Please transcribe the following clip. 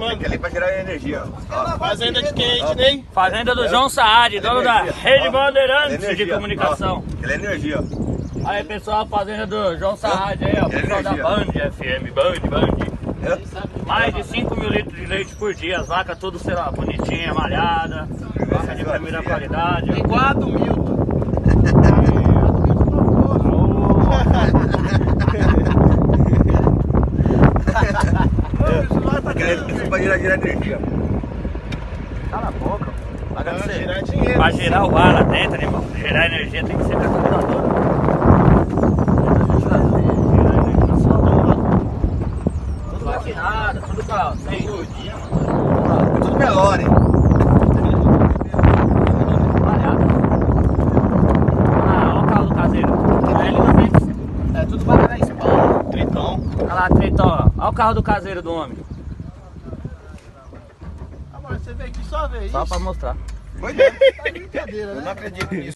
mano. Fica ali pra gerar energia, ó. Fazenda de quem, Ednei? Fazenda do João Saad, dono da Rede Ó, Bandeirantes energia, de comunicação. ó. Aquela energia, ó. Aí pessoal, fazenda do João Saad aí, ó. Pessoal da Band FM, Band. Mais de 5 mil litros de leite por dia, as vacas tudo será bonitinha, malhada, vaca de primeira qualidade. Tem 4 mil. Isso pra gerar energia. Cala a boca, paga pra você. Gerar dinheiro. Pra gerar o ar lá dentro, irmão, gerar energia tem que ser carburador. Tudo maquinado, tudo pra sem gordinha, mano. Tudo Melore. Ah, olha o carro do caseiro. Ele não vem. É tudo paranaense, pau. Tritão. Olha lá, Tritão, ó. Olha o carro do caseiro do homem. Amor, você veio aqui só ver isso? Só pra mostrar. Pois é. Tá de brincadeira, né? Eu não acredito nisso.